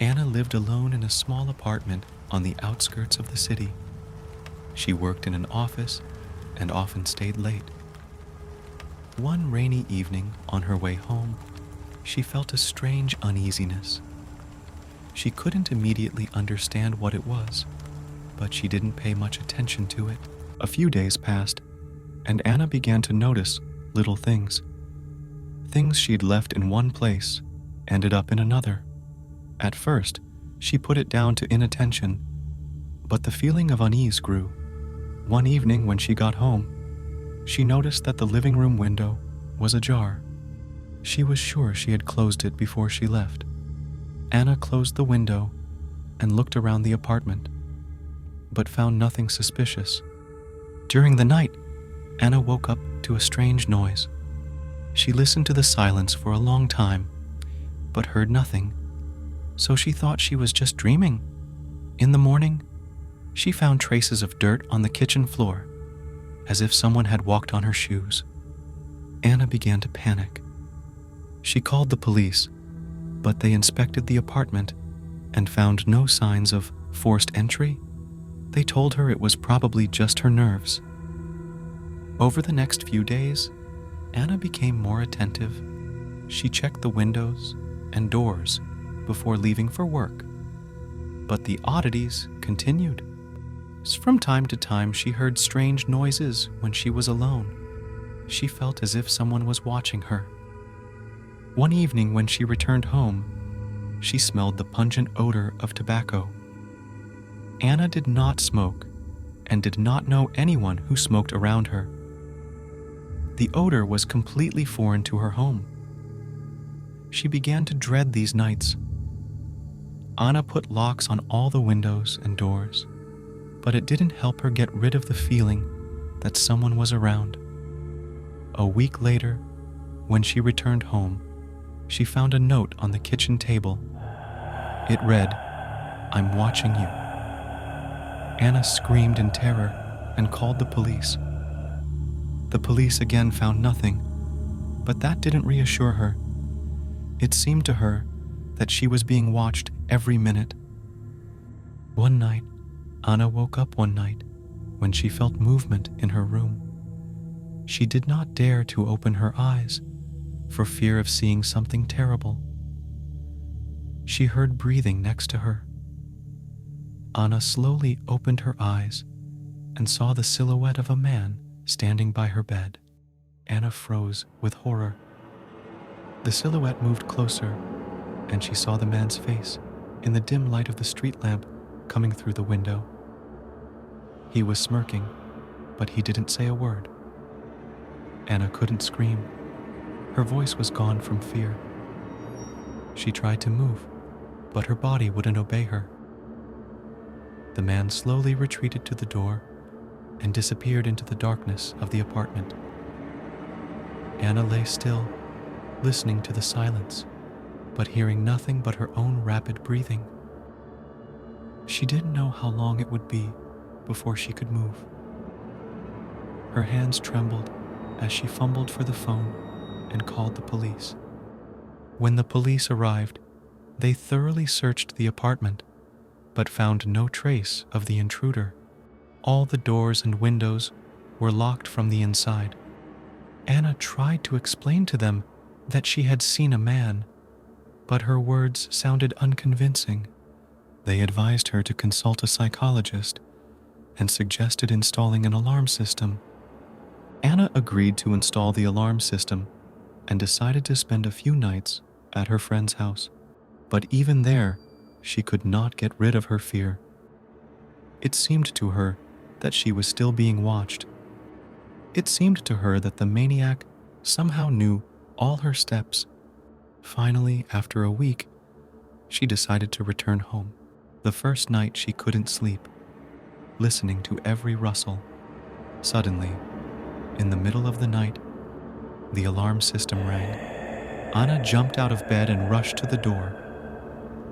Anna lived alone in a small apartment on the outskirts of the city. She worked in an office and often stayed late. One rainy evening on her way home, she felt a strange uneasiness. She couldn't immediately understand what it was, but she didn't pay much attention to it. A few days passed, and Anna began to notice little things. Things she'd left in one place ended up in another. At first, she put it down to inattention, but the feeling of unease grew. One evening when she got home, she noticed that the living room window was ajar. She was sure she had closed it before she left. Anna closed the window and looked around the apartment, but found nothing suspicious. During the night, Anna woke up to a strange noise. She listened to the silence for a long time, but heard nothing, so she thought she was just dreaming. In the morning, she found traces of dirt on the kitchen floor, as if someone had walked on her shoes. Anna began to panic. She called the police, but they inspected the apartment and found no signs of forced entry. They told her it was probably just her nerves. Over the next few days, Anna became more attentive. She checked the windows and doors before leaving for work. But the oddities continued. From time to time, she heard strange noises when she was alone. She felt as if someone was watching her. One evening when she returned home, she smelled the pungent odor of tobacco. Anna did not smoke and did not know anyone who smoked around her. The odor was completely foreign to her home. She began to dread these nights. Anna put locks on all the windows and doors, but it didn't help her get rid of the feeling that someone was around. A week later, when she returned home, she found a note on the kitchen table. It read, "I'm watching you." Anna screamed in terror and called the police. The police again found nothing, but that didn't reassure her. It seemed to her that she was being watched every minute. One night, Anna woke up one night when she felt movement in her room. She did not dare to open her eyes for fear of seeing something terrible. She heard breathing next to her. Anna slowly opened her eyes and saw the silhouette of a man standing by her bed. Anna froze with horror. The silhouette moved closer, and she saw the man's face in the dim light of the street lamp coming through the window. He was smirking, but he didn't say a word. Anna couldn't scream. Her voice was gone from fear. She tried to move, but her body wouldn't obey her. The man slowly retreated to the door and disappeared into the darkness of the apartment. Anna lay still, listening to the silence, but hearing nothing but her own rapid breathing. She didn't know how long it would be before she could move. Her hands trembled as she fumbled for the phone and called the police. When the police arrived, they thoroughly searched the apartment, but found no trace of the intruder. All the doors and windows were locked from the inside. Anna tried to explain to them that she had seen a man, but her words sounded unconvincing. They advised her to consult a psychologist and suggested installing an alarm system. Anna agreed to install the alarm system and decided to spend a few nights at her friend's house. But even there, she could not get rid of her fear. It seemed to her that she was still being watched. It seemed to her that the maniac somehow knew all her steps. Finally, after a week, she decided to return home. The first night she couldn't sleep, listening to every rustle. Suddenly, in the middle of the night, the alarm system rang. Anna jumped out of bed and rushed to the door.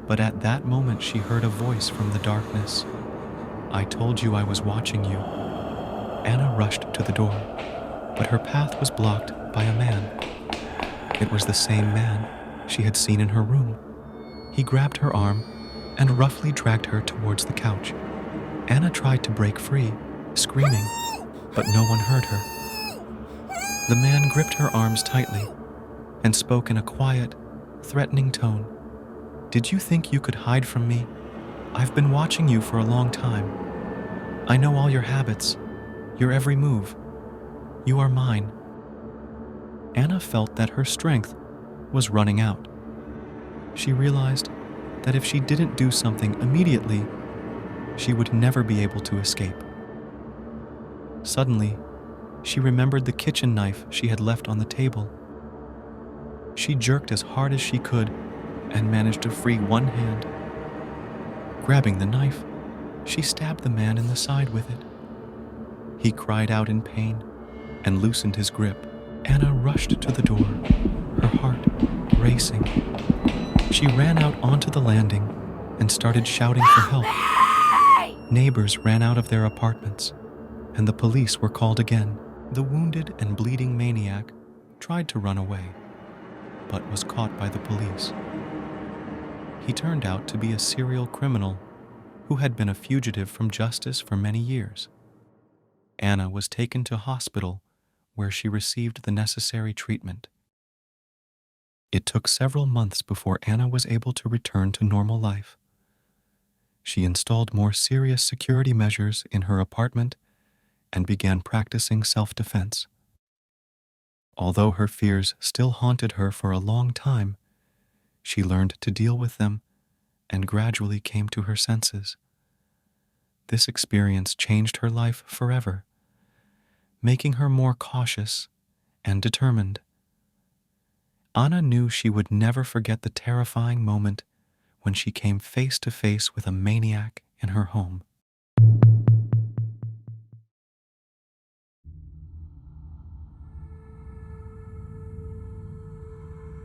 But at that moment she heard a voice from the darkness. "I told you I was watching you." Anna rushed to the door, but her path was blocked by a man. It was the same man she had seen in her room. He grabbed her arm and roughly dragged her towards the couch. Anna tried to break free, screaming, but no one heard her. The man gripped her arms tightly and spoke in a quiet, threatening tone. "Did you think you could hide from me? I've been watching you for a long time. I know all your habits, your every move. You are mine." Anna felt that her strength was running out. She realized that if she didn't do something immediately, she would never be able to escape. Suddenly, she remembered the kitchen knife she had left on the table. She jerked as hard as she could and managed to free one hand. Grabbing the knife, she stabbed the man in the side with it. He cried out in pain and loosened his grip. Anna rushed to the door, her heart racing. She ran out onto the landing and started shouting for help. Neighbors ran out of their apartments, and the police were called again. The wounded and bleeding maniac tried to run away, but was caught by the police. He turned out to be a serial criminal who had been a fugitive from justice for many years. Anna was taken to hospital where she received the necessary treatment. It took several months before Anna was able to return to normal life. She installed more serious security measures in her apartment and began practicing self-defense. Although her fears still haunted her for a long time, she learned to deal with them and gradually came to her senses. This experience changed her life forever, making her more cautious and determined. Anna knew she would never forget the terrifying moment when she came face to face with a maniac in her home.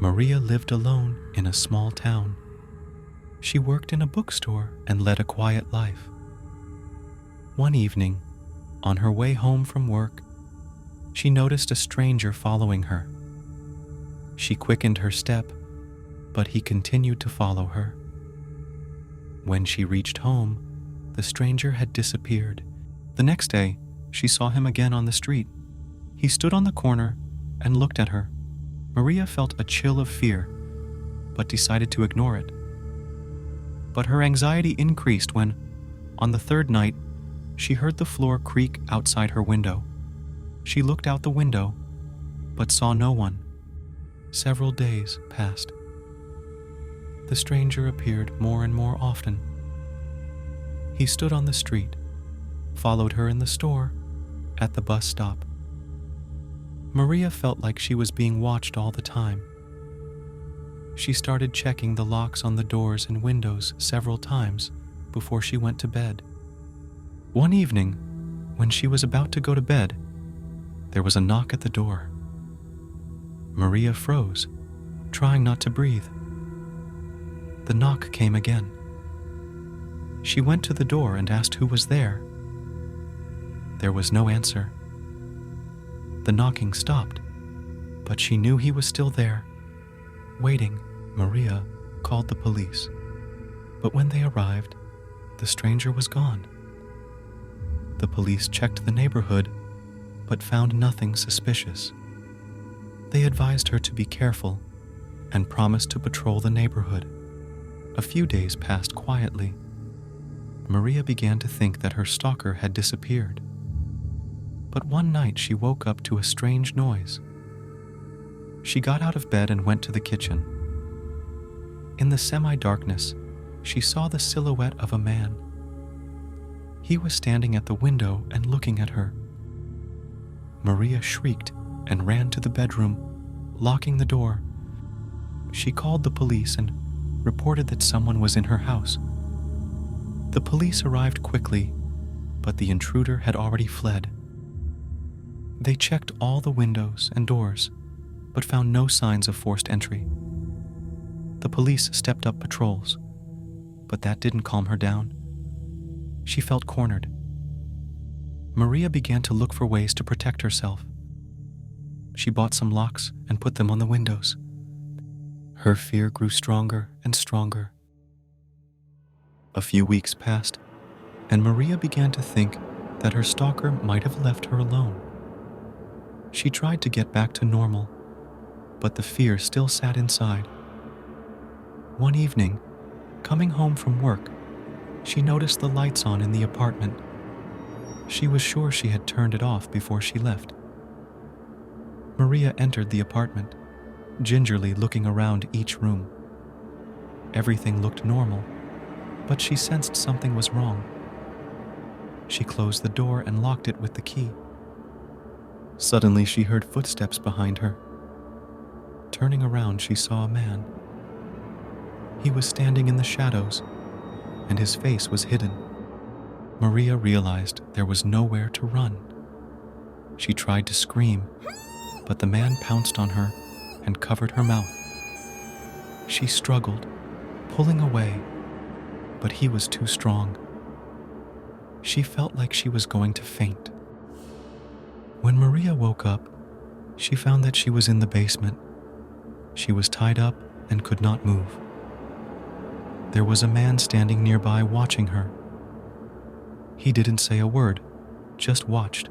Maria lived alone in a small town. She worked in a bookstore and led a quiet life. One evening, on her way home from work, she noticed a stranger following her. She quickened her step, but he continued to follow her. When she reached home, the stranger had disappeared. The next day, she saw him again on the street. He stood on the corner and looked at her. Maria felt a chill of fear, but decided to ignore it. But her anxiety increased when, on the third night, she heard the floor creak outside her window. She looked out the window, but saw no one. Several days passed. The stranger appeared more and more often. He stood on the street, followed her in the store, at the bus stop. Maria felt like she was being watched all the time. She started checking the locks on the doors and windows several times before she went to bed. One evening, when she was about to go to bed, there was a knock at the door. Maria froze, trying not to breathe. The knock came again. She went to the door and asked who was there. There was no answer. The knocking stopped, but she knew he was still there, waiting. Maria called the police, but when they arrived, the stranger was gone. The police checked the neighborhood, but found nothing suspicious. They advised her to be careful and promised to patrol the neighborhood. A few days passed quietly. Maria began to think that her stalker had disappeared. But one night she woke up to a strange noise. She got out of bed and went to the kitchen. In the semi-darkness, she saw the silhouette of a man. He was standing at the window and looking at her. Maria shrieked and ran to the bedroom, locking the door. She called the police and reported that someone was in her house. The police arrived quickly, but the intruder had already fled. They checked all the windows and doors, but found no signs of forced entry. The police stepped up patrols, but that didn't calm her down. She felt cornered. Maria began to look for ways to protect herself. She bought some locks and put them on the windows. Her fear grew stronger and stronger. A few weeks passed, and Maria began to think that her stalker might have left her alone. She tried to get back to normal, but the fear still sat inside. One evening, coming home from work, she noticed the lights on in the apartment. She was sure she had turned it off before she left. Maria entered the apartment, gingerly looking around each room. Everything looked normal, but she sensed something was wrong. She closed the door and locked it with the key. Suddenly, she heard footsteps behind her. Turning around, she saw a man. He was standing in the shadows, and his face was hidden. Maria realized there was nowhere to run. She tried to scream, but the man pounced on her and covered her mouth. She struggled, pulling away, but he was too strong. She felt like she was going to faint. When Maria woke up, she found that she was in the basement. She was tied up and could not move. There was a man standing nearby watching her. He didn't say a word, just watched.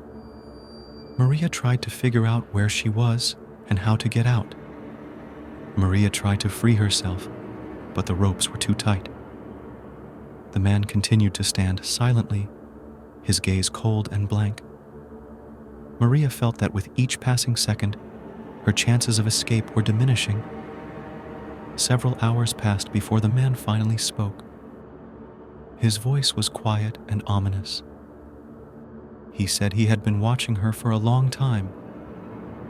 Maria tried to figure out where she was and how to get out. Maria tried to free herself, but the ropes were too tight. The man continued to stand silently, his gaze cold and blank. Maria felt that with each passing second, her chances of escape were diminishing. Several hours passed before the man finally spoke. His voice was quiet and ominous. He said he had been watching her for a long time,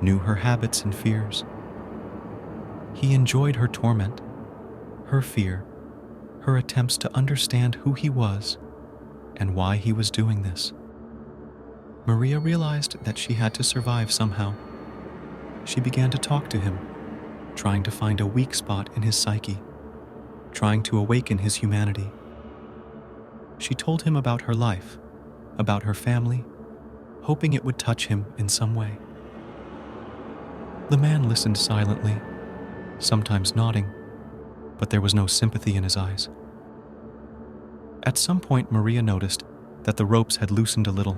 knew her habits and fears. He enjoyed her torment, her fear, her attempts to understand who he was and why he was doing this. Maria realized that she had to survive somehow. She began to talk to him, trying to find a weak spot in his psyche, trying to awaken his humanity. She told him about her life, about her family, hoping it would touch him in some way. The man listened silently, sometimes nodding, but there was no sympathy in his eyes. At some point, Maria noticed that the ropes had loosened a little.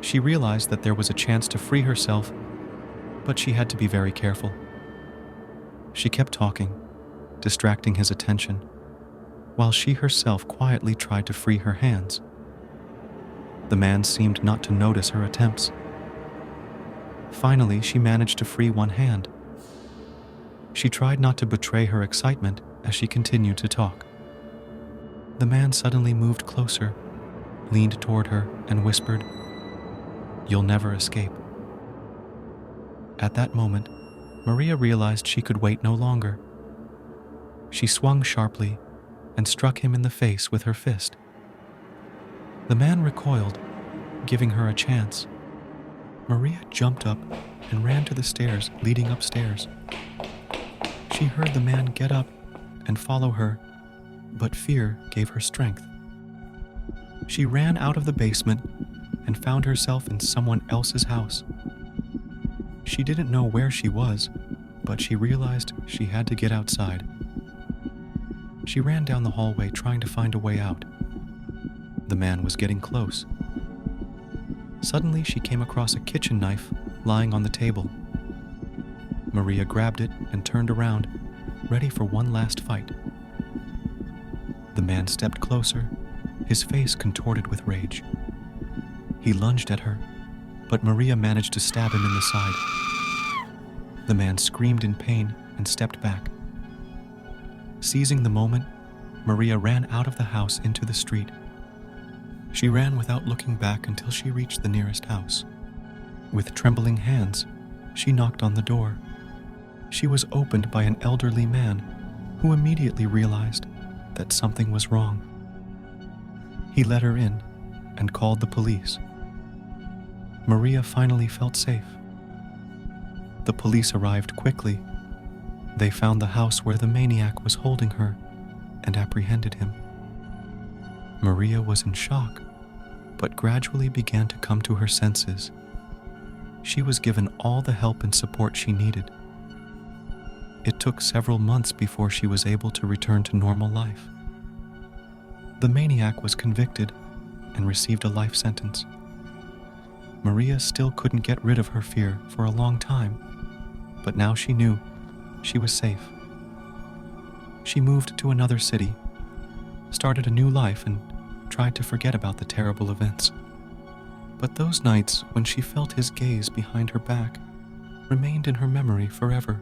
She realized that there was a chance to free herself, but she had to be very careful. She kept talking, distracting his attention, while she herself quietly tried to free her hands. The man seemed not to notice her attempts. Finally, she managed to free one hand. She tried not to betray her excitement as she continued to talk. The man suddenly moved closer, leaned toward her, and whispered, "You'll never escape." At that moment, Maria realized she could wait no longer. She swung sharply and struck him in the face with her fist. The man recoiled, giving her a chance. Maria jumped up and ran to the stairs leading upstairs. She heard the man get up and follow her, but fear gave her strength. She ran out of the basement and found herself in someone else's house. She didn't know where she was, but she realized she had to get outside. She ran down the hallway trying to find a way out. The man was getting close. Suddenly, she came across a kitchen knife lying on the table. Maria grabbed it and turned around, ready for one last fight. The man stepped closer, his face contorted with rage. He lunged at her, but Maria managed to stab him in the side. The man screamed in pain and stepped back. Seizing the moment, Maria ran out of the house into the street. She ran without looking back until she reached the nearest house. With trembling hands, she knocked on the door. She was opened by an elderly man who immediately realized that something was wrong. He let her in and called the police. Maria finally felt safe. The police arrived quickly. They found the house where the maniac was holding her and apprehended him. Maria was in shock, but gradually began to come to her senses. She was given all the help and support she needed. It took several months before she was able to return to normal life. The maniac was convicted and received a life sentence. Maria still couldn't get rid of her fear for a long time, but now she knew she was safe. She moved to another city, started a new life, and tried to forget about the terrible events. But those nights when she felt his gaze behind her back remained in her memory forever.